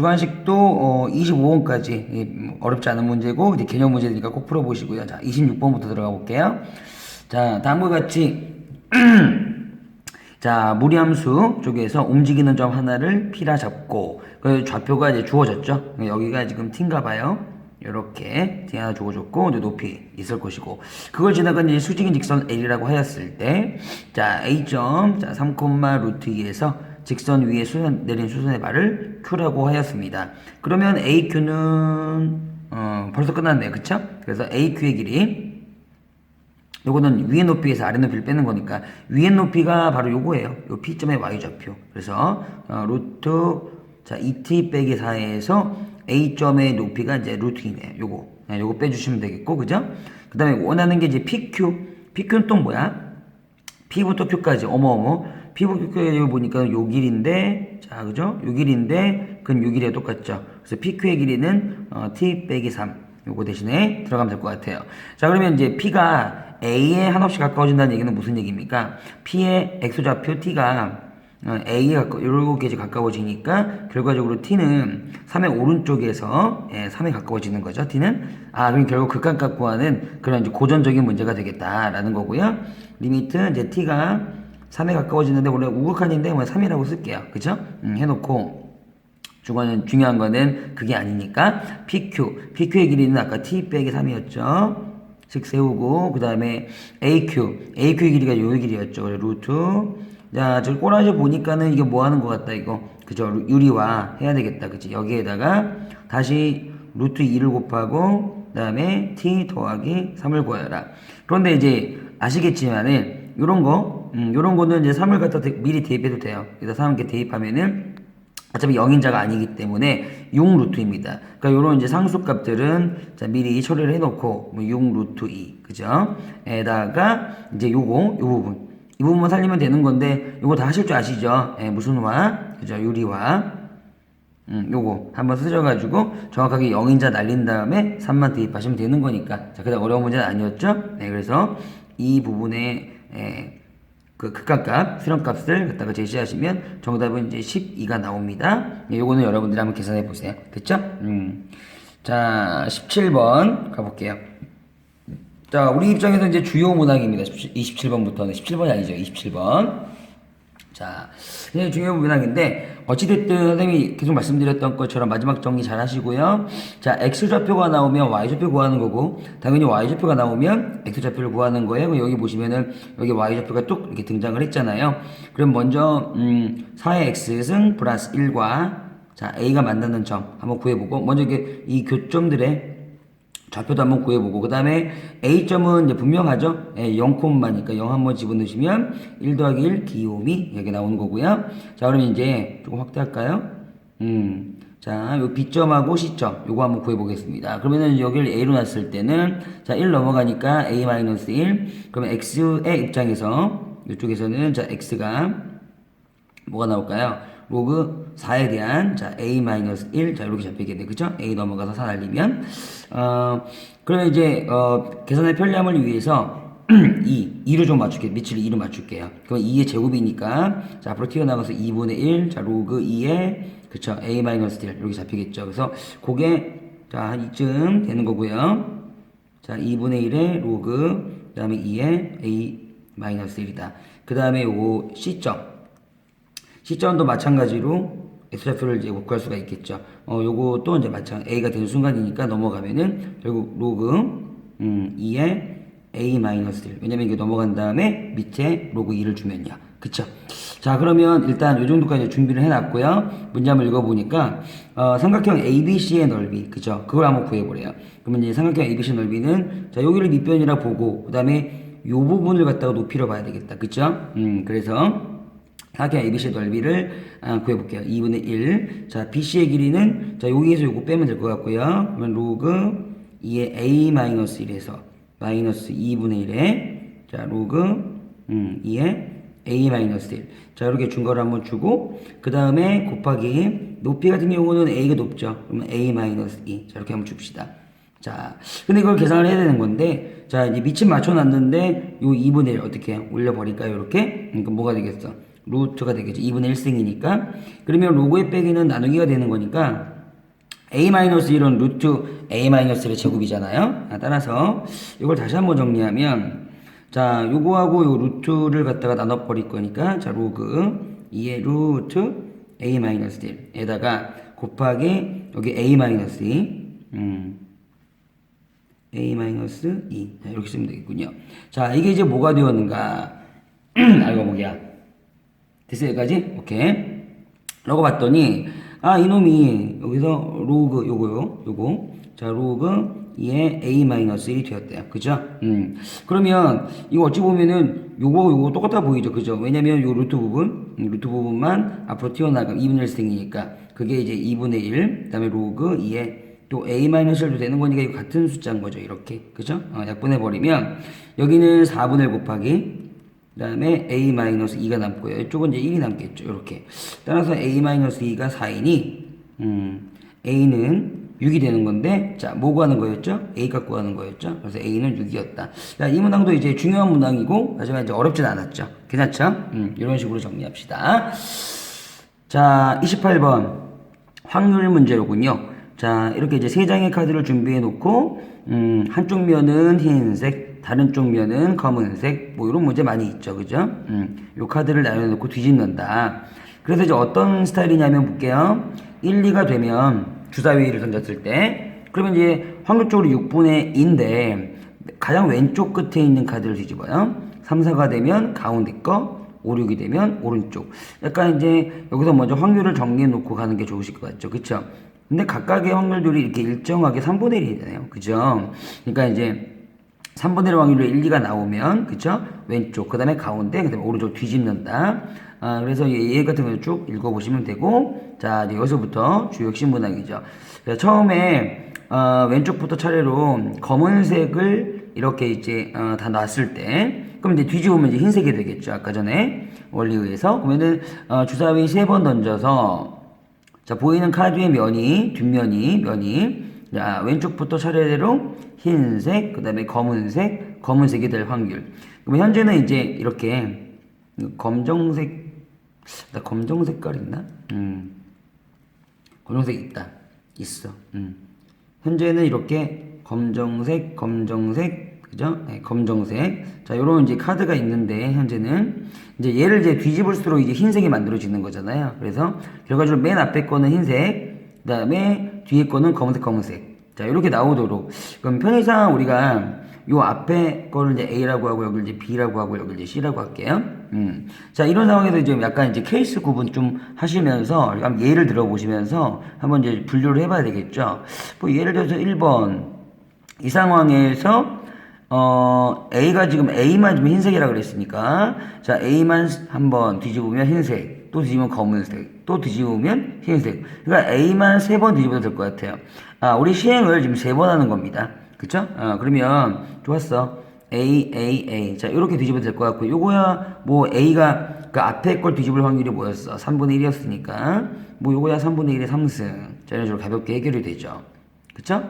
주관식도 25번까지 어렵지 않은 문제고 이제 개념 문제니까 꼭 풀어보시고요. 자, 26번부터 들어가 볼게요. 자, 다음과 같이 자, 무리함수 쪽에서 움직이는 점 하나를 P라 잡고 그 좌표가 이제 주어졌죠. 여기가 지금 T인가 봐요. 이렇게 T 하나 주어졌고 이제 높이 있을 것이고 그걸 지나간 이제 수직인 직선 L이라고 하였을 때 자, A점 자, 3, 루트 2에서 직선 위에 내린 수선의 발을 Q라고 하였습니다. 그러면 AQ는 벌써 끝났네요. 그쵸? 그래서 AQ의 길이 요거는 위의 높이에서 아래 높이를 빼는 거니까 위의 높이가 바로 요거예요. 요 P점의 Y좌표. 그래서 루트 자 2t 빼기 4에서 A점의 높이가 이제 루트 2네요. 요거 빼주시면 되겠고 그죠? 그 다음에 원하는 게 이제 PQ. PQ는 또 뭐야? P부터 Q까지 P부터 Q까지 보니까 요 길인데 자 그죠? 요 길인데 그건 요 길이랑 똑같죠. 그래서 PQ의 길이는 t 빼기 3 요거 대신에 들어가면 될 것 같아요. 자 그러면 이제 P가 A에 한없이 가까워진다는 얘기는 무슨 얘기입니까? P의 X좌표 T가 A에 이렇게 가까워지니까 결과적으로 T는 3의 오른쪽에서 3에 가까워지는 거죠. T는 그럼 결국 극한값 구하는 그런 이제 고전적인 문제가 되겠다라는 거고요. 리미트 이제 T가 3에 가까워지는데 원래 우극한인데 뭐 3이라고 쓸게요. 그죠? 해놓고 중요한 거는 그게 아니니까 PQ의 길이는 아까 T 빼기 3이었죠. 즉 세우고 그 다음에 AQ의 길이가 요 길이였죠. 루트 자, 저 꼬라지 보니까는 이게 뭐 하는 것 같다 이거 그죠? 유리화 해야 되겠다 그치? 여기에다가 다시 루트 2를 곱하고 그 다음에 T 더하기 3을 구하여라. 그런데 이제 아시겠지만은 요런 거는 이제 3을 갖다 미리 대입해도 돼요. 그래서 3 이렇게 대입하면은 어차피 0인자가 아니기 때문에 6 루트입니다. 그러니까 요런 이제 상수값들은 자 미리 처리를 해놓고 6 루트 2 그죠? 에다가 이제 요거 요 부분 이 부분만 살리면 되는 건데 요거 다 하실 줄 아시죠? 무슨 화? 그죠? 유리화. 요거 한번 쓰셔가지고 정확하게 0인자 날린 다음에 3만 대입하시면 되는 거니까 자 그다음 어려운 문제는 아니었죠? 네 그래서 이 부분에 그 극한값, 수렴값을 갖다가 제시하시면 정답은 이제 12가 나옵니다. 요거는 여러분들이 한번 계산해 보세요. 됐죠? 자, 17번 가볼게요. 자, 우리 입장에서 이제 주요 문항입니다. 27번부터는 17번이 아니죠. 27번. 자, 이제 중요 문항인데 어찌됐든 선생님이 계속 말씀드렸던 것처럼 마지막 정리 잘 하시고요. 자, X좌표가 나오면 Y좌표 구하는 거고 당연히 Y좌표가 나오면 X좌표를 구하는 거예요. 여기 보시면은 여기 Y좌표가 뚝 이렇게 등장을 했잖아요. 그럼 먼저 4의 X승 플러스 1과 자, A가 만나는 점 한번 구해보고 먼저 이게 이 교점들의 좌표도 한번 구해보고 그 다음에 A점은 이제 분명하죠. 0콤마니까 0 한번 집어넣으시면 1 더하기 1 귀요미 여기 나오는 거고요. 자 그러면 이제 조금 확대할까요? 자 요 B점하고 C점 요거 한번 구해보겠습니다. 그러면은 여기를 A로 놨을 때는 자 1 넘어가니까 A-1 그러면 X의 입장에서 이쪽에서는 자 X가 뭐가 나올까요? 로그 4에 대한 자 A-1 자 이렇게 잡히겠네 그죠? A 넘어가서 4 날리면 그러면 이제 계산의 편리함을 위해서 2를 좀 맞출게요. 밑을 2로 맞출게요. 그럼 2의 제곱이니까 자 앞으로 튀어나가서 2분의 1 자 로그 2에 그쵸 A-1 이렇게 잡히겠죠. 그래서 그게 자 한 이쯤 되는 거고요. 자 2분의 1에 로그 그 다음에 2에 A-1이다. 그 다음에 요거 C점도 마찬가지로 X좌표를 이제 구할 수가 있겠죠. 요것도 이제 A가 되는 순간이니까 넘어가면은 결국 로그 2에 A-1 왜냐면 이게 넘어간 다음에 밑에 로그 2를 주면요. 그쵸? 자 그러면 일단 요 정도까지 준비를 해놨고요. 문제 한번 읽어보니까 삼각형 ABC의 넓이 그죠? 그걸 한번 구해보래요. 그러면 이제 삼각형 ABC 넓이는 자 여기를 밑변이라 보고 그 다음에 요 부분을 갖다가 높이로 봐야 되겠다. 그쵸? 그래서 삼각형 ABC 넓이를 구해볼게요. 2분의 1. 자, BC의 길이는 자 여기에서 요거 빼면 될 것 같고요. 그러면 로그 2의 A-1에서 마이너스 2분의 1에 자 로그 2의 A-1. 자 이렇게 준 거를 한번 주고 그 다음에 곱하기 높이 같은 경우는 A가 높죠. 그러면 A-2. 자 이렇게 한번 줍시다. 자, 근데 이걸 계산을 해야 되는 건데, 자, 이제 밑을 맞춰놨는데, 요 2분의 1 어떻게 올려버릴까요? 이렇게? 그러니까 뭐가 되겠어? 루트가 되겠죠. 2분의 1승이니까. 그러면 로그의 빼기는 나누기가 되는 거니까 a-1은 루트 a-1의 제곱이잖아요. 따라서 이걸 다시 한번 정리하면 자, 요거하고 요 루트를 갖다가 나눠버릴 거니까 자, 로그 2의 루트 a-1에다가 곱하기 여기 a-2 a-2 자, 이렇게 쓰면 되겠군요. 자, 이게 이제 뭐가 되었는가 알고 보기야. 됐어요, 여기까지? 오케이. 라고 봤더니 아, 이놈이 여기서 로그 요거 자, 로그 2의 a-1이 되었대요. 그죠? 그러면 이거 어찌 보면은 요거 똑같아 보이죠. 그죠? 왜냐면 요 루트 부분만 앞으로 튀어나가 2분의 1승이니까 그게 이제 2분의 1 그다음에 로그 2의 또 a-1도 되는 거니까 이거 같은 숫자인 거죠. 이렇게. 그죠? 약분해 버리면 여기는 4분의 1 곱하기 그 다음에 a-2가 남고요. 이쪽은 이제 1이 남겠죠. 이렇게. 따라서 a-2가 4이니 a는 6이 되는 건데 자, 뭐 구하는 거였죠? a 값 구하는 거였죠? 그래서 a는 6이었다. 자, 이 문항도 이제 중요한 문항이고 하지만 이제 어렵진 않았죠. 괜찮죠? 이런 식으로 정리합시다. 자, 28번 확률 문제로군요. 자, 이렇게 이제 세 장의 카드를 준비해 놓고 한쪽 면은 흰색, 다른 쪽 면은 검은색, 뭐 이런 문제 많이 있죠, 그죠? 요 카드를 나눠놓고 뒤집는다. 그래서 이제 어떤 스타일이냐면 볼게요. 1, 2가 되면 주사위를 던졌을 때, 그러면 이제 확률적으로 6분의 2인데 가장 왼쪽 끝에 있는 카드를 뒤집어요. 3, 4가 되면 가운데 거, 5, 6이 되면 오른쪽. 약간 이제 여기서 먼저 확률을 정리해 놓고 가는 게 좋으실 것 같죠, 그쵸? 근데 각각의 확률들이 이렇게 일정하게 3분의 1이잖아요. 그죠? 그러니까 이제 3분의 1 확률로 1, 2가 나오면, 그쵸? 왼쪽, 그 다음에 가운데, 그 다음에 오른쪽 뒤집는다. 그래서 얘 같은 경우 쭉 읽어보시면 되고, 자, 이제 여기서부터 주요 핵심 문항이죠. 자, 처음에, 왼쪽부터 차례로 검은색을 이렇게 이제, 다 놨을 때, 그럼 이제 뒤집으면 이제 흰색이 되겠죠. 아까 전에 원리에 의해서. 그러면은, 주사위 3번 던져서, 자, 보이는 카드의 뒷면이, 자, 왼쪽부터 차례대로 흰색, 그 다음에 검은색이 될 확률. 그럼 현재는 이제 이렇게 검정색 색깔 있나? 검정색 있다. 있어. 현재는 이렇게 검정색, 그죠? 네, 검정색. 자, 요런 이제 카드가 있는데, 현재는. 이제 얘를 이제 뒤집을수록 이제 흰색이 만들어지는 거잖아요. 그래서, 결과적으로 맨 앞에 거는 흰색, 그 다음에 뒤에 거는 검은색. 자, 이렇게 나오도록. 그럼 편의상 우리가 요 앞에 거를 이제 A라고 하고, 여기 이제 B라고 하고, 여기 이제 C라고 할게요. 자, 이런 상황에서 이제 약간 이제 케이스 구분 좀 하시면서, 한번 예를 들어보시면서 한번 이제 분류를 해봐야 되겠죠. 뭐 예를 들어서 1번. 이 상황에서 A가 지금 A만 지금 흰색이라 그랬으니까 자, A만 한번 뒤집으면 흰색, 또 뒤집으면 검은색, 또 뒤집으면 흰색. 그러니까 A만 3번 뒤집어도 될 것 같아요. 우리 시행을 지금 3번 하는 겁니다. 그쵸? 그러면 좋았어. A. 자, 이렇게 뒤집어도 될 것 같고, 요거야 뭐 A가 그 앞에 걸 뒤집을 확률이 뭐였어? 3분의 1이었으니까 뭐 요거야 3분의 1의 3승. 자, 이런 식으로 가볍게 해결이 되죠. 그쵸?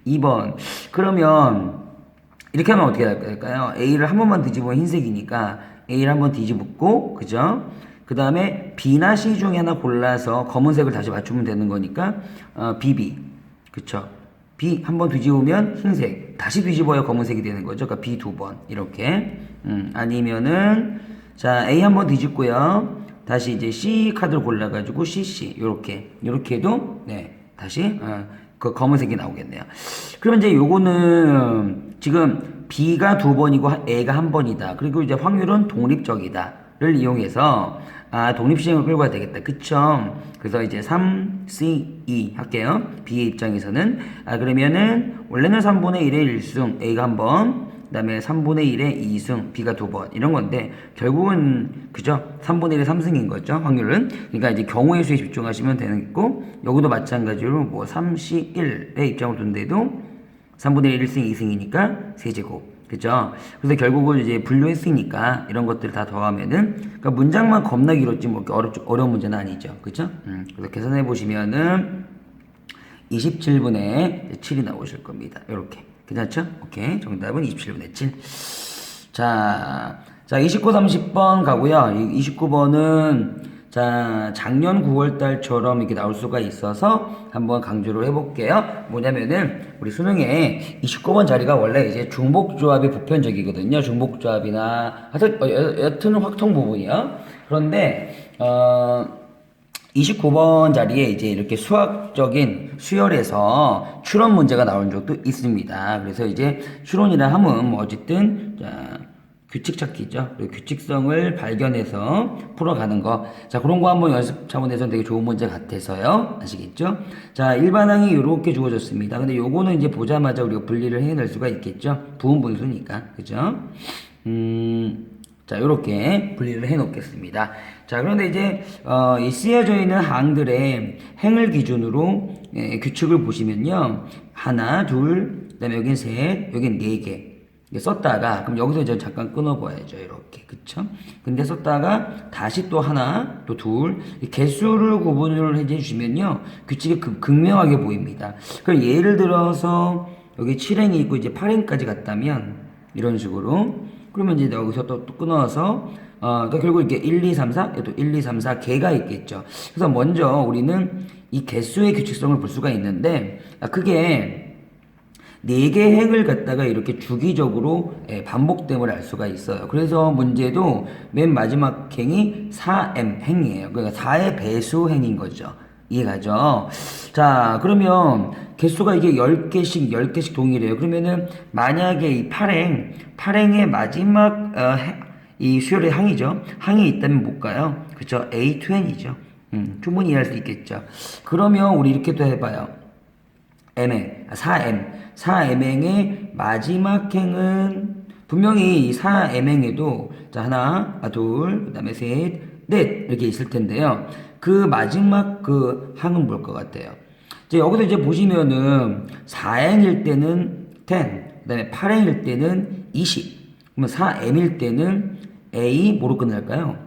2번. 그러면 이렇게 하면 어떻게 될까요? A를 한 번만 뒤집으면 흰색이니까 A를 한 번 뒤집고, 그죠? 그 다음에 B나 C 중에 하나 골라서 검은색을 다시 맞추면 되는 거니까 BB. 그쵸? B 한 번 뒤집으면 흰색, 다시 뒤집어야 검은색이 되는 거죠. 그러니까 B 2번 이렇게. 아니면은 자, A 한 번 뒤집고요. 다시 이제 C 카드를 골라가지고 CC 이렇게 해도 네 다시 그 검은색이 나오겠네요. 그러면 이제 요거는 지금 B가 2번이고 A가 1번이다. 그리고 이제 확률은 독립적이다를 이용해서 독립시행을 끌고 가야 되겠다. 그쵸? 그래서 이제 3, C, 2 할게요. B의 입장에서는. 그러면은 원래는 3분의 1의 1승 A가 1번, 그 다음에 3분의 1의 2승 B가 2번 이런 건데 결국은 그죠? 3분의 1의 3승인 거죠. 확률은. 그러니까 이제 경우의 수에 집중하시면 되고 여기도 마찬가지로 뭐 3, C, 1의 입장을 둔데도 3분의 1 1승 2승이니까 세제곱. 그죠? 그래서 결국은 이제 분류했으니까 이런 것들을 다 더하면은 그러니까 문장만 겁나 길었지 뭐 어려운 문제는 아니죠. 그죠? 그래서 계산해 보시면은 27분의 7이 나오실 겁니다. 이렇게. 괜찮죠? 오케이. 정답은 27분의 7. 자, 자, 29, 30번 가고요. 29번은 자, 작년 9월 달처럼 이렇게 나올 수가 있어서 한번 강조를 해볼게요. 뭐냐면은 우리 수능에 29번 자리가 원래 이제 중복조합이 보편적이거든요. 중복조합이나 여튼 확통 부분이요. 그런데 29번 자리에 이제 이렇게 수학적인 수열에서 추론 문제가 나온 적도 있습니다. 그래서 이제 추론이라 하면 뭐 어쨌든 자, 규칙 찾기죠. 그리고 규칙성을 발견해서 풀어가는 거. 자, 그런 거 한번 연습 차원에서 되게 좋은 문제 같아서요. 아시겠죠? 자, 일반항이 이렇게 주어졌습니다. 근데 요거는 이제 보자마자 우리가 분리를 해낼 수가 있겠죠? 부분 분수니까. 그죠? 자, 요렇게 분리를 해 놓겠습니다. 자, 그런데 이제, 이 쓰여져 있는 항들의 행을 기준으로 규칙을 보시면요. 하나, 둘, 그 다음에 여긴 셋, 여긴 네 개. 썼다가, 그럼 여기서 이제 잠깐 끊어봐야죠. 이렇게. 그쵸? 근데 썼다가, 다시 또 하나, 또 둘. 개수를 구분을 해주시면요. 규칙이 극명하게 보입니다. 그럼 예를 들어서, 여기 7행이 있고 이제 8행까지 갔다면, 이런 식으로. 그러면 이제 여기서 또 끊어서, 그러니까 결국 이렇게 1, 2, 3, 4, 또 1, 2, 3, 4 개가 있겠죠. 그래서 먼저 우리는 이 개수의 규칙성을 볼 수가 있는데, 그게 4개 행을 갖다가 이렇게 주기적으로 반복됨을 알 수가 있어요. 그래서 문제도 맨 마지막 행이 4m 행이에요. 그러니까 4의 배수 행인 거죠. 이해가죠? 자, 그러면 개수가 이게 10개씩 동일해요. 그러면은 만약에 이 8행의 마지막 이 수열의 항이죠. 항이 있다면 뭘까요? 그쵸? A2n이죠. 충분히 이해할 수 있겠죠. 그러면 우리 이렇게 또 해봐요. 4m행의 마지막 행은 분명히 이 4m행에도 자 하나, 둘, 그 다음에 셋, 넷 이렇게 있을 텐데요. 그 마지막 그 항은 뭘 것 같아요? 이제 여기서 이제 보시면은 4행일 때는 10, 그 다음에 8행일 때는 20. 그러면 4m일 때는 A 뭐로 끝날까요?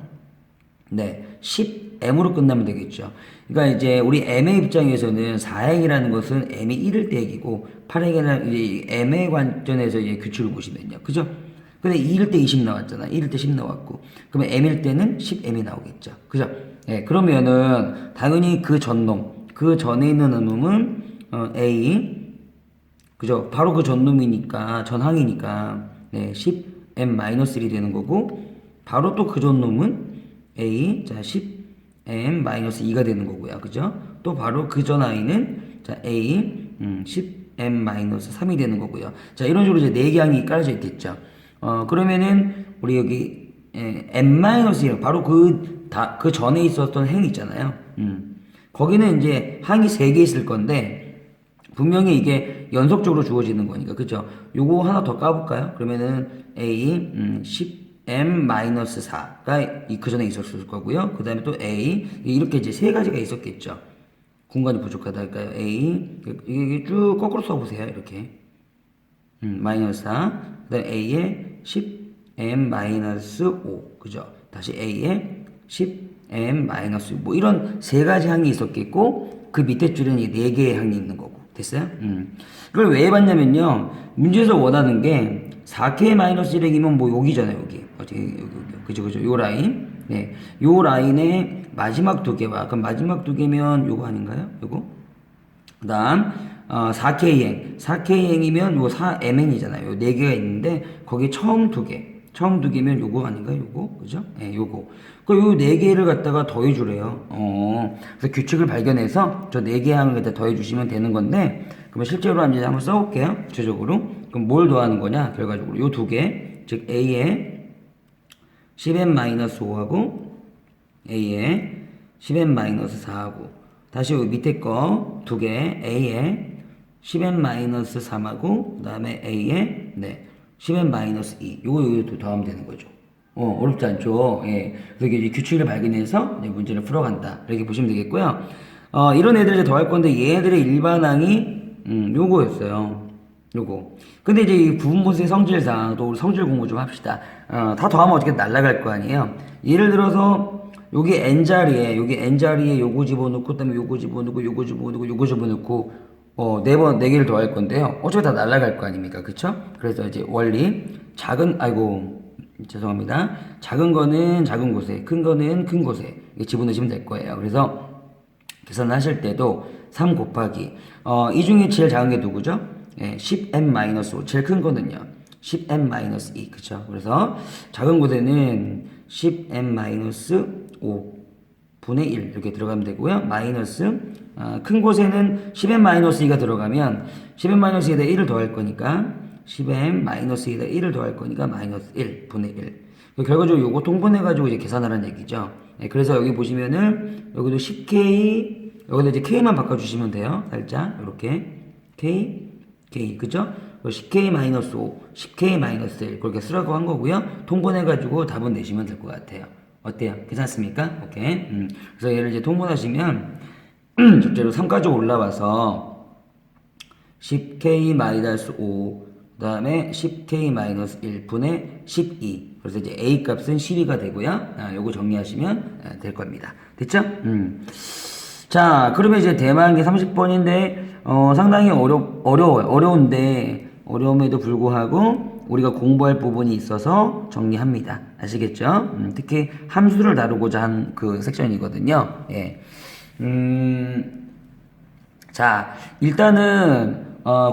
네, 10m으로 끝나면 되겠죠. 그러니까 이제 우리 m의 입장에서는 4행이라는 것은 m이 1일 때 얘기고 8행이라는 이제 m의 관점에서 이제 규칙을 보시면요. 그죠? 근데 2일 때 20 나왔잖아. 1일 때 10 나왔고. 그러면 m일 때는 10m이 나오겠죠. 그죠? 네, 그러면은 당연히 그 전놈, 그 전에 있는 놈은 A 그죠? 바로 그 전놈이니까 전항이니까 네, 10m-1이 되는 거고 바로 또 그 전놈은 A 자 10m-2가 되는 거고요. 그죠? 또 바로 그 전 아이는 자 A 10m-3이 되는 거고요. 자 이런 식으로 이제 4개 항이 깔려져 있겠죠. 그러면은 우리 여기 m-1 바로 그 전에 있었던 행이 있잖아요. 거기는 이제 항이 3개 있을 건데 분명히 이게 연속적으로 주어지는 거니까 그죠? 요거 하나 더 까볼까요? 그러면은 A 10m-4가 그 전에 있었을 거고요. 그 다음에 또 A 이렇게 이제 3가지가 있었겠죠. 공간이 부족하다 그러니까 A 이게 쭉 거꾸로 써보세요. 이렇게 마이너스 4 그 다음에 A에 10m-5 그죠? 다시 A에 10m-5 뭐 이런 3가지 항이 있었겠고 그 밑에 줄에는 4개의 항이 있는 거고 됐어요? 그걸 왜 해봤냐면요 문제에서 원하는 게 4K-1이면 뭐 여기잖아요 여기 그죠 요 라인 네, 요 라인의 마지막 2개와 그럼 마지막 2개면 요거 아닌가요? 요거 그 다음 4K행이면 요 4M행이잖아요 요 4개가 있는데 거기 처음 2개면 요거 아닌가요? 요거 그죠? 네, 요거 그 요 4개를 갖다가 더해주래요 그래서 규칙을 발견해서 저 4개 항을 갖다 더해주시면 되는 건데 그러면 실제로 한번 써볼게요 구체적으로 그럼 뭘 더하는 거냐 결과적으로 요 2개 즉 A에 10m-5하고 A에 10m-4하고 다시 여기 밑에 거 2개 A에 10m-3하고 그 다음에 A에 네 10m-2 요거 더하면 되는 거죠. 어렵지 않죠. 예. 그래서 이제 규칙을 발견해서 이제 문제를 풀어간다. 이렇게 보시면 되겠고요. 이런 애들 이제 더할 건데 얘들의 일반항이 요거였어요. 요거. 근데 이제 이 부분분수의 성질상 또 우리 성질 공부 좀 합시다. 다 더하면 어떻게 날아갈 거 아니에요. 예를 들어서 여기 n자리에 요거 집어넣고 그다음에 요거 집어넣고 요거 집어넣고 요거 집어넣고 4개를 더할 건데요. 어차피 다 날아갈 거 아닙니까? 그쵸? 그래서 이제 원리 작은 죄송합니다. 작은 거는 작은 곳에, 큰 거는 큰 곳에 집어넣으시면 될 거예요. 그래서 계산하실 때도 3 곱하기 이 중에 제일 작은 게 누구죠? 예, 10n-5 제일 큰 거는요 10n-2 그쵸? 그래서 작은 곳에는 10n-5 분의 1 이렇게 들어가면 되고요. 마이너스 큰 곳에는 10n-2가 들어가면 10n-2에다 1을 더할 거니까 10n-2에다 1을 더할 거니까 마이너스 1 분의 1 결과적으로 요거 통분해가지고 이제 계산하라는 얘기죠. 네, 그래서 여기 보시면은 여기도 10k 여기다 이제 k만 바꿔주시면 돼요. 살짝 이렇게 k 그죠? 10k-5 10k-1 그렇게 쓰라고 한 거고요. 통분해가지고 답은 내시면 될 것 같아요. 어때요? 괜찮습니까? 오케이. 그래서 얘를 이제 통분하시면 첫째로 3까지 올라와서 10k-5 그 다음에 10k-1 분의 12 그래서 이제 a 값은 12가 되고요. 요거 정리하시면 될 겁니다. 됐죠? 자, 그러면 이제 대망의 30번인데 상당히 어려운데 어려움에도 불구하고 우리가 공부할 부분이 있어서 정리합니다. 아시겠죠? 특히 함수를 다루고자 한 그 섹션이거든요. 예. 자, 일단은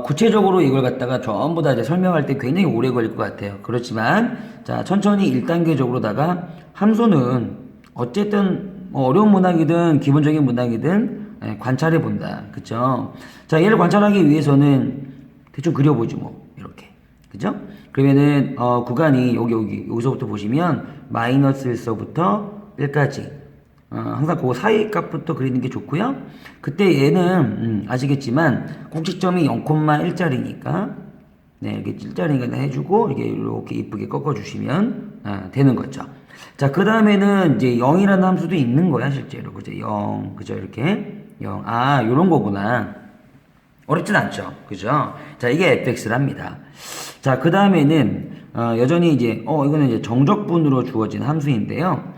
구체적으로 이걸 갖다가 전부 다 이제 설명할 때 굉장히 오래 걸릴 것 같아요. 그렇지만 자, 천천히 1단계적으로다가 함수는 어쨌든 어려운 문항이든 기본적인 문항이든 관찰해 본다. 그쵸? 자, 얘를 관찰하기 위해서는 대충 그려보지 뭐. 이렇게. 그죠? 그러면은 구간이 여기서부터 보시면 마이너스 1서부터 1까지 항상 그 사이 값부터 그리는 게 좋고요. 그때 얘는 아시겠지만 꼭지점이 0,1짜리니까 네, 이렇게 1짜리니까 해주고 이렇게 이쁘게 꺾어주시면 되는 거죠. 자, 그 다음에는 이제 0이라는 함수도 있는 거야 실제로. 그죠? 0 그죠? 이렇게 0 요런 거구나. 어렵진 않죠. 그죠? 자, 이게 fx랍니다. 자, 그 다음에는 여전히 이제 이거는 이제 정적분으로 주어진 함수인데요.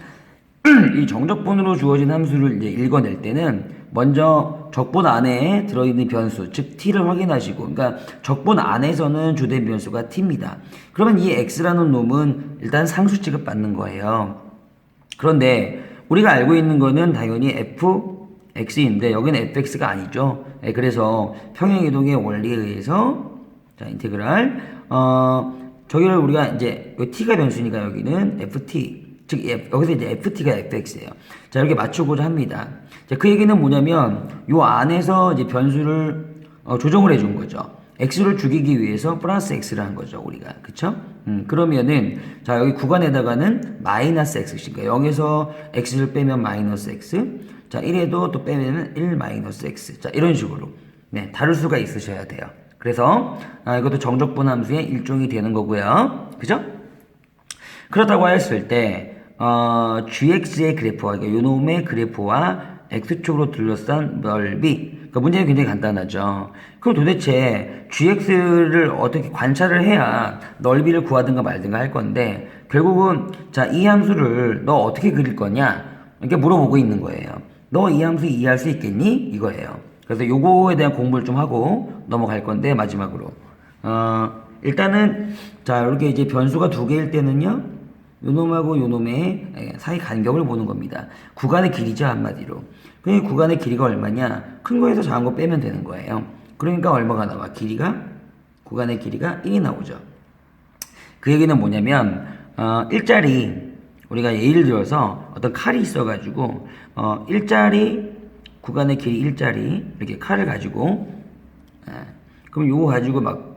이 정적분으로 주어진 함수를 이제 읽어낼 때는 먼저 적분 안에 들어있는 변수, 즉 t를 확인하시고, 그러니까 적분 안에서는 주된 변수가 t입니다. 그러면 이 x라는 놈은 일단 상수 취급받는 거예요. 그런데 우리가 알고 있는 거는 당연히 fx인데 여기는 fx가 아니죠. 그래서 평행이동의 원리에 의해서 자, 인테그랄 저기를 우리가 이제 t가 변수니까 여기는 ft 즉 여기서 이제 ft가 fx예요. 자, 이렇게 맞추고자 합니다. 자, 그 얘기는 뭐냐면 요 안에서 이제 변수를 조정을 해준 거죠. x를 죽이기 위해서 플러스 x를 한 거죠, 우리가. 그쵸? 그러면은 자, 여기 구간에다가는 마이너스 x니까 0에서 x를 빼면 마이너스 x. 자, 1에도 또 빼면 1 마이너스 x. 자, 이런 식으로 네, 다룰 수가 있으셔야 돼요. 그래서 이것도 정적분 함수의 일종이 되는 거고요. 그죠? 그렇다고 했을 때 gx의 그래프와 요 놈의 그래프와 x축으로 둘러싼 넓이 그러니까 문제는 굉장히 간단하죠. 그럼 도대체 gx를 어떻게 관찰을 해야 넓이를 구하든가 말든가 할 건데 결국은 자, 이 함수를 너 어떻게 그릴 거냐 이렇게 물어보고 있는 거예요. 너 이 함수 이해할 수 있겠니? 이거예요. 그래서 요거에 대한 공부를 좀 하고 넘어갈 건데 마지막으로 일단은 자, 이렇게 이제 변수가 두 개일 때는요 요놈하고 요놈의 사이 간격을 보는 겁니다. 구간의 길이죠, 한마디로. 그 구간의 길이가 얼마냐? 큰 거에서 작은 거 빼면 되는 거예요. 그러니까 얼마가 나와? 구간의 길이가 1이 나오죠. 그 얘기는 뭐냐면 일자리 우리가 예를 들어서 어떤 칼이 있어가지고 일자리 구간의 길이 일자리 이렇게 칼을 가지고 그럼 요거 가지고 막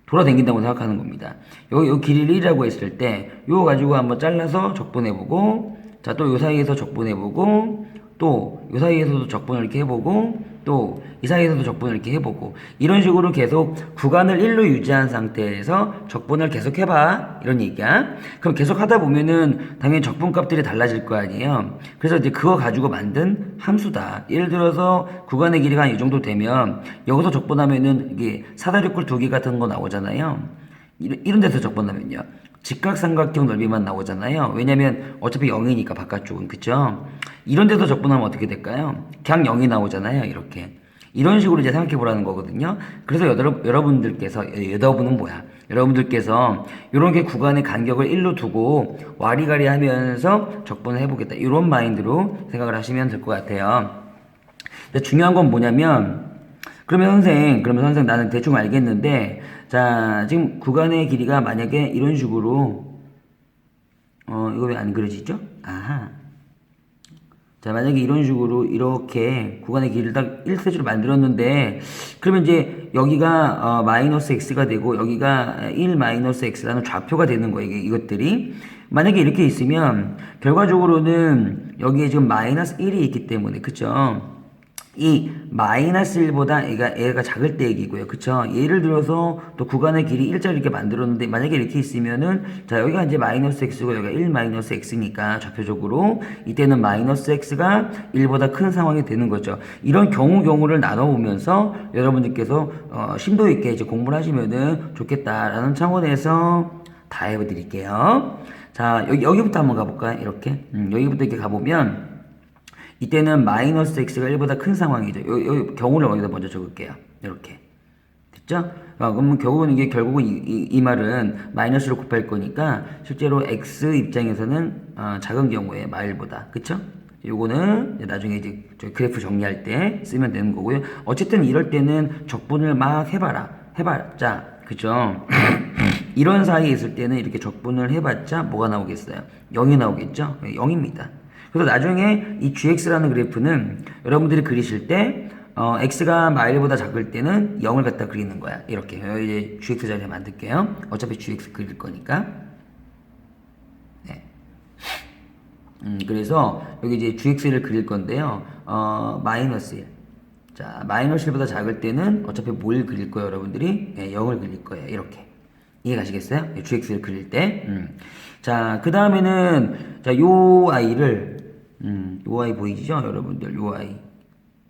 돌아다닌다고 생각하는 겁니다. 요 길이를 1이라고 했을 때 요거 가지고 한번 잘라서 적분해보고 자, 또 요 사이에서 적분해보고 또 요 사이에서도 적분을 이렇게 해보고 또 이 사이에서도 적분을 이렇게 해보고 이런 식으로 계속 구간을 1로 유지한 상태에서 적분을 계속 해봐 이런 얘기야. 그럼 계속 하다 보면은 당연히 적분값들이 달라질 거 아니에요. 그래서 이제 그거 가지고 만든 함수다. 예를 들어서 구간의 길이가 이 정도 되면 여기서 적분하면은 이게 사다리꼴 2개 같은 거 나오잖아요. 이런 데서 적분하면요 직각삼각형 넓이만 나오잖아요. 왜냐면 어차피 0이니까 바깥쪽은. 그쵸? 이런 데서 적분하면 어떻게 될까요? 그냥 0이 나오잖아요. 이렇게 이런 식으로 이제 생각해 보라는 거거든요. 그래서 여러분은 뭐야? 여러분들께서 이렇게 구간의 간격을 1로 두고 와리가리 하면서 적분을 해보겠다. 이런 마인드로 생각을 하시면 될 것 같아요. 근데 중요한 건 뭐냐면, 그러면 선생 나는 대충 알겠는데, 자, 지금 구간의 길이가 만약에 이런 식으로, 이거 왜 안 그려지죠? 아하. 자, 만약에 이런 식으로 이렇게 구간의 길이를 딱 1세트로 만들었는데, 그러면 이제 여기가 마이너스 x가 되고 여기가 1 마이너스 x라는 좌표가 되는 거예요. 이것들이. 만약에 이렇게 있으면 결과적으로는 여기에 지금 마이너스 1이 있기 때문에, 그쵸? 이 마이너스 1보다 얘가 작을 때 얘기고요. 그쵸? 예를 들어서 또 구간의 길이 일자를 이렇게 만들었는데 만약에 이렇게 있으면은 자 여기가 이제 마이너스 x고 여기가 1 마이너스 x니까 좌표적으로 이때는 마이너스 x가 1보다 큰 상황이 되는 거죠. 이런 경우를 나눠보면서 여러분들께서 심도 있게 이제 공부를 하시면은 좋겠다라는 차원에서 다 해드릴게요. 자 여기부터 한번 가볼까요? 이렇게 여기부터 이렇게 가보면 이때는 마이너스 x가 1보다 큰 상황이죠. 요 경우를 여기다 먼저 적을게요. 이렇게. 됐죠? 그러면 결국은 이 말은 마이너스로 곱할 거니까 실제로 x 입장에서는 작은 경우에 마일보다. 그쵸? 요거는 나중에 이제 그래프 정리할 때 쓰면 되는 거고요. 어쨌든 이럴 때는 적분을 막 해봤자. 그죠? 이런 사이에 있을 때는 이렇게 적분을 해봤자 뭐가 나오겠어요? 0이 나오겠죠? 0입니다. 그래서 나중에 이 gx라는 그래프는 여러분들이 그리실 때 x가 마일보다 작을 때는 0을 갖다 그리는 거야. 이렇게 이제 gx 자리에 만들게요. 어차피 gx 그릴 거니까. 네. 그래서 여기 이제 gx를 그릴 건데요. 마이너스 1. 자, 마이너스 1보다 작을 때는 어차피 뭘 그릴 거예요, 여러분들이? 네, 0을 그릴 거예요. 이렇게. 이해가시겠어요? gx를 그릴 때. 자, 그 다음에는, 자, 요 아이를, 요 아이 보이시죠? 여러분들, 요 아이.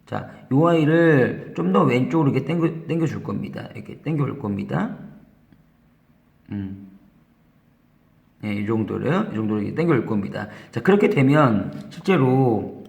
자, 요 아이를 좀 더 왼쪽으로 이렇게 당겨 줄 겁니다. 이렇게 당겨 올 겁니다. 네, 이 정도로요. 이 정도로 이렇게 당겨 올 겁니다. 자, 그렇게 되면, 실제로,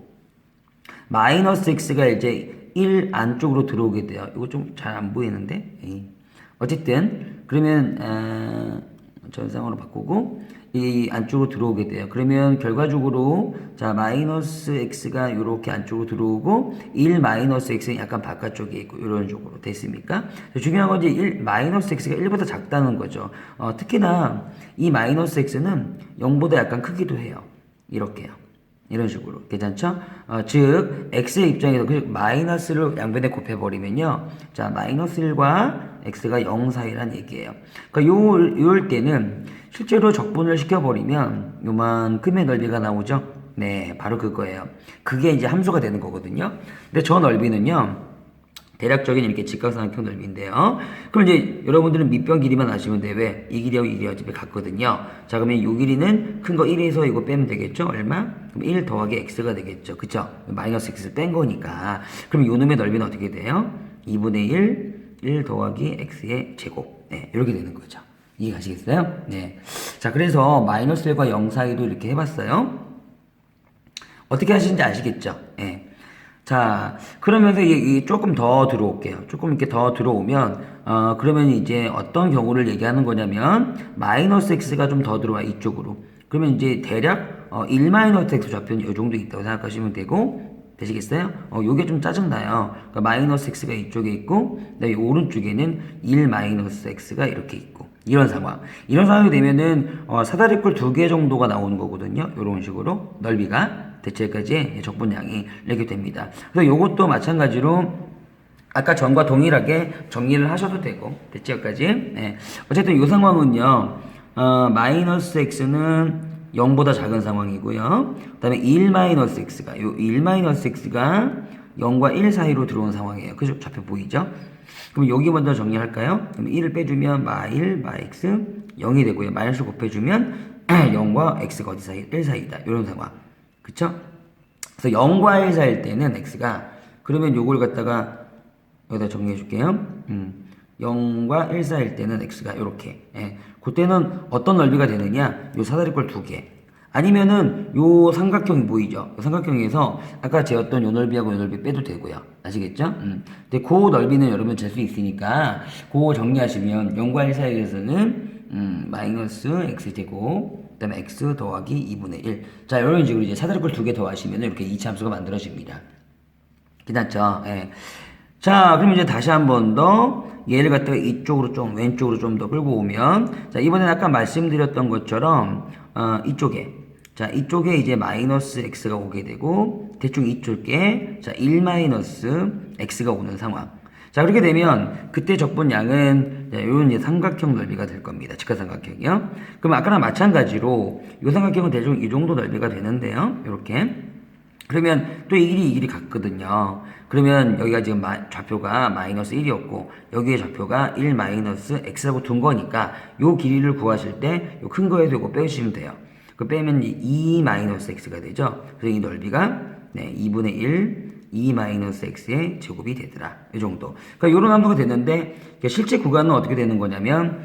마이너스 x가 이제 1 안쪽으로 들어오게 돼요. 이거 좀 잘 안 보이는데? 에이. 어쨌든, 그러면, 전상으로 바꾸고, 이 안쪽으로 들어오게 돼요. 그러면 결과적으로 자 마이너스 x가 이렇게 안쪽으로 들어오고 1 마이너스 x는 약간 바깥쪽에 있고 이런 쪽으로 됐습니까? 중요한 건 이제 1 마이너스 x가 1보다 작다는 거죠. 특히나 이 마이너스 x는 0보다 약간 크기도 해요. 이렇게요. 이런 식으로 괜찮죠? 즉 x의 입장에서 그 마이너스를 양변에 곱해버리면요. 자 마이너스 1과 x가 0 사이란 얘기예요. 그러니까 요럴 때는 실제로 적분을 시켜버리면 요만큼의 넓이가 나오죠. 네, 바로 그거예요. 그게 이제 함수가 되는 거거든요. 근데 저 넓이는요. 대략적인 이렇게 직각삼각형 넓이인데요. 그럼 이제 여러분들은 밑변 길이만 아시면 돼. 왜? 이 길이하고 이 길이가 어차피 같거든요. 자, 그러면 이 길이는 큰 거 1에서 이거 빼면 되겠죠? 얼마? 그럼 1 더하기 x가 되겠죠. 그쵸? 마이너스 x 뺀 거니까. 그럼 요 놈의 넓이는 어떻게 돼요? 2분의 1 더하기 x의 제곱. 네, 이렇게 되는 거죠. 이해가시겠어요? 네. 자, 그래서 마이너스 1과 0 사이도 이렇게 해봤어요. 어떻게 하시는지 아시겠죠? 네. 자, 그러면서 조금 더 들어올게요. 조금 이렇게 더 들어오면, 그러면 이제 어떤 경우를 얘기하는 거냐면, 마이너스 x가 좀 더 들어와, 이쪽으로. 그러면 이제 대략, 1 마이너스 x 좌표는 이 정도 있다고 생각하시면 되고, 되시겠어요? 요게 좀 짜증나요. 그러니까 마이너스 x가 이쪽에 있고, 그다음에 오른쪽에는 1 마이너스 x가 이렇게 있고, 이런 상황. 이런 상황이 되면은, 사다리꼴 2개 정도가 나오는 거거든요. 이런 식으로. 넓이가. 대체까지 적분량이 이렇게 됩니다. 그래서 요것도 마찬가지로 아까 전과 동일하게 정리를 하셔도 되고 대체까지. 네. 어쨌든 이 상황은요. 마이너스 x는 0보다 작은 상황이고요. 그 다음에 1 마이너스 x가 0과 1 사이로 들어온 상황이에요. 그죠? 좌표 보이죠? 그럼 여기 먼저 정리할까요? 그럼 1을 빼주면 마1 마x 0이 되고요. 마이너스 곱해주면 0과 x가 어디 사이? 1 사이다. 이런 상황. 그쵸? 그래서 0과 1 사이일 때는 x가 그러면 요걸 갖다가 여기다 정리해 줄게요. 0과 1 사이일 때는 x가 요렇게. 예. 그때는 어떤 넓이가 되느냐? 요 사다리꼴 2개. 아니면은 요 삼각형이 보이죠? 요 삼각형에서 아까 재었던 요 넓이하고 요 넓이 빼도 되고요. 아시겠죠? 근데 그 넓이는 여러분 잴 수 있으니까 그거 정리하시면 0과 1 사이에서는 마이너스 x제곱 그다음에 x 더하기 2분의 1. 자, 이런 식으로 이제 차다리 걸 두 개 더하시면 이렇게 이차함수가 만들어집니다. 괜찮죠? 예. 자, 그럼 이제 다시 한 번 더 얘를 갖다가 이쪽으로 좀 왼쪽으로 좀 더 끌고 오면 자, 이번엔 아까 말씀드렸던 것처럼 이쪽에 이제 마이너스 x가 오게 되고 대충 이쪽에 자, 1 마이너스 x가 오는 상황. 자, 그렇게 되면 그때 적분 양은 요런 이제 삼각형 넓이가 될 겁니다. 직각삼각형이요. 그럼 아까랑 마찬가지로 요 삼각형은 대충 이 정도 넓이가 되는데요. 요렇게. 그러면 또 이 길이 같거든요. 그러면 여기가 지금 좌표가 마이너스 1이었고 여기에 좌표가 1 마이너스 x라고 둔 거니까 요 길이를 구하실 때 요 큰 거에서 요거 빼주시면 돼요. 그 빼면 2 마이너스 x가 되죠. 그래서 이 넓이가 2분의 1 2 마이너스 x의 제곱이 되더라. 이 정도. 그러니까 요런 함수가 됐는데 실제 구간은 어떻게 되는 거냐면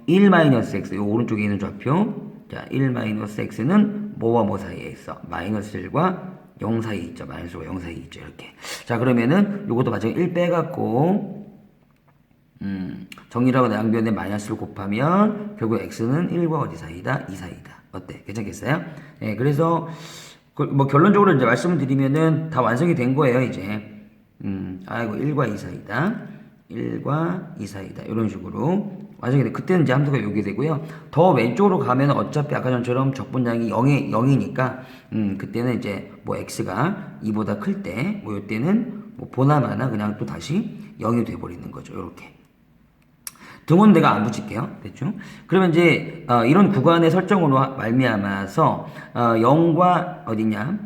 1 마이너스 x 요 오른쪽에 있는 좌표 자, 1 마이너스 x는 뭐와 뭐 사이에 있어? 마이너스 1과 0 사이에 있죠. 마이너스 1과 0 사이에 있죠. 이렇게. 자, 그러면은 요것도 마찬가지로 1 빼갖고 정리를 하고 양변에 마이너스를 곱하면 결국 x는 1과 어디 사이다? 2 사이다. 어때? 괜찮겠어요? 네, 그래서 뭐 결론적으로 이제 말씀을 드리면은 다 완성이 된 거예요, 이제. 아이고 1과 2 사이다. 1과 2 사이다. 이런 식으로 완성이 돼. 그때는 이제 함수가 요게 되고요. 더 왼쪽으로 가면 어차피 아까 전처럼 적분량이 0이니까 그때는 이제 뭐 x가 2보다 클 때 뭐 요때는 뭐 보나마나 그냥 또 다시 0이 돼 버리는 거죠. 요렇게. 등호는 내가 안 붙일게요. 대충. 그러면 이제 이런 구간의 설정으로 말미암아서 0과 어디냐?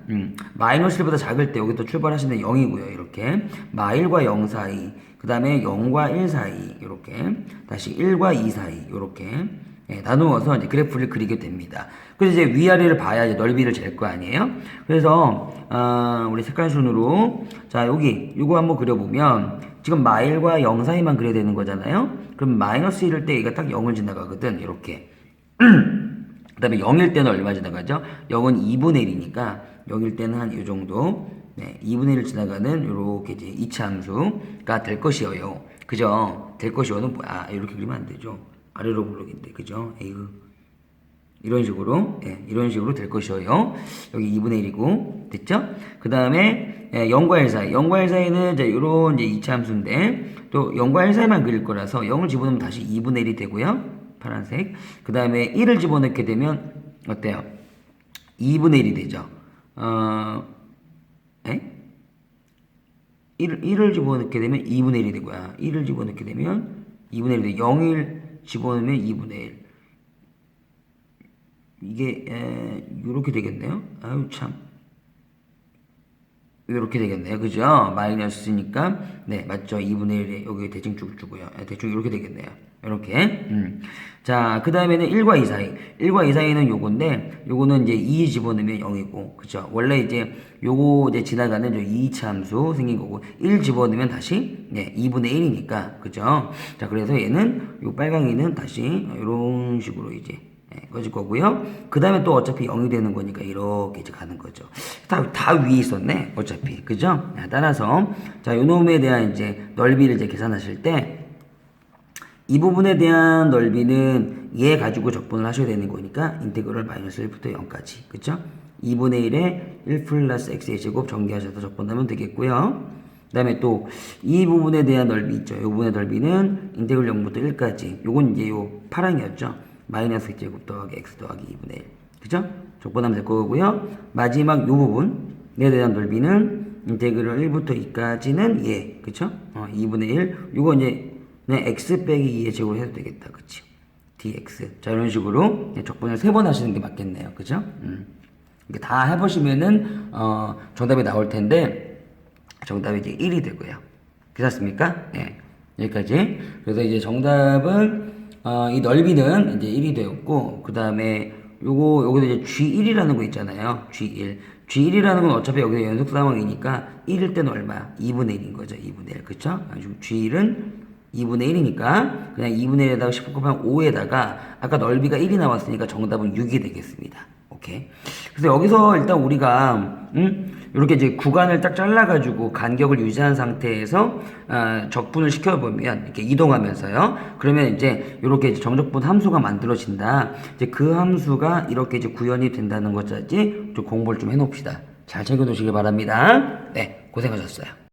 마이너스 1보다 작을 때 여기 또 출발하시는 0이고요. 이렇게 마1과 0 사이 그 다음에 0과 1 사이 이렇게 다시 1과 2 사이 이렇게 나누어서 이제 그래프를 그리게 됩니다. 그래서 이제 위아래를 봐야 이제 넓이를 잴 거 아니에요? 그래서 우리 색깔 순으로 자 여기 요거 한번 그려보면 지금 마1과 0 사이만 그려야 되는 거잖아요. 그럼 마이너스 1일 때 얘가 딱 0을 지나가거든. 이렇게. 그 다음에 0일 때는 얼마 지나가죠? 0은 2분의 1이니까 0일 때는 한 이 정도 2분의 1 지나가는 요렇게 이제 이차 함수가 될 것이에요. 그죠? 될 것이어는 뭐야? 이렇게 그리면 안 되죠. 아래로 블록인데 그죠? 에이그. 이런 식으로 이런 식으로 될 것이에요. 여기 2분의 1이고 됐죠? 그 다음에 0과 1 사이 0과 1 사이는 이제 요런 이제 2차 함수인데 또 0과 1 사이만 그릴 거라서 0을 집어넣으면 다시 2분의 1이 되고요. 파란색. 그 다음에 1을 집어넣게 되면 어때요? 2분의 1이 되죠. 1을 집어넣게 되면 2분의 1이 되고요. 1을 집어넣게 되면 2분의 1이 되고 0을 집어넣으면 2분의 1. 이게 이렇게 되겠네요. 아유 참. 이렇게 되겠네요. 그죠? 마이너스니까 네 맞죠. 2분의 1에 여기 대충 쭉 주고요. 대충 이렇게 되겠네요. 이렇게. 자, 그 다음에는 1과 2 사이. 1과 2 사이는 요건데 요거는 이제 2 집어넣으면 0이고 그죠? 원래 이제 요거 이제 지나가는 저 2차 함수 생긴 거고 1 집어넣으면 다시 2분의 1이니까 그죠? 자, 그래서 얘는 요 빨강이는 다시 이런 식으로 이제 꺼질 거고요. 그 다음에 또 어차피 0이 되는 거니까 이렇게 이제 가는 거죠. 다 위에 있었네. 어차피. 그죠? 따라서, 자, 요 놈에 대한 이제 넓이를 이제 계산하실 때, 이 부분에 대한 넓이는 얘 가지고 적분을 하셔야 되는 거니까, 인테그럴 마이너스 1부터 0까지. 그죠? 2분의 1에 1 플러스 x의 제곱 전개하셔서 적분하면 되겠고요. 그 다음에 또, 이 부분에 대한 넓이 있죠. 이 부분의 넓이는 인테그럴 0부터 1까지. 요건 이제 요 파랑이었죠. 마이너스 x제곱 더하기 x 더하기 2분의 1. 그죠? 적분하면 될 거고요. 마지막 요 부분에 대한 넓이는 인테그럴 1부터 2까지는 얘. 그쵸? 2분의 1. 요거 이제 x 빼기 2의 제곱을 해도 되겠다. 그치? dx. 자, 이런 식으로 적분을 3번 하시는 게 맞겠네요. 그죠? 이렇게 다 해보시면은, 정답이 나올 텐데, 정답이 이제 1이 되고요. 괜찮습니까? 네. 여기까지. 그래서 이제 정답은, 이 넓이는 이제 1이 되었고, 그 다음에 여기도 이제 G1이라는 거 있잖아요. G1. G1이라는 건 어차피 여기서 연속 상황이니까 1일 때는 얼마야? 2분의 1인 거죠. 2분의 1. 그쵸? G1은 2분의 1이니까 그냥 2분의 1에다가 10 곱하면 5에다가 아까 넓이가 1이 나왔으니까 정답은 6이 되겠습니다. 오케이. 그래서 여기서 일단 우리가 이렇게 이제 구간을 딱 잘라가지고 간격을 유지한 상태에서 적분을 시켜보면 이렇게 이동하면서요. 그러면 이제 이렇게 정적분 함수가 만들어진다. 이제 그 함수가 이렇게 이제 구현이 된다는 것까지 좀 공부를 좀 해놓읍시다. 잘 챙겨두시길 바랍니다. 네, 고생하셨어요.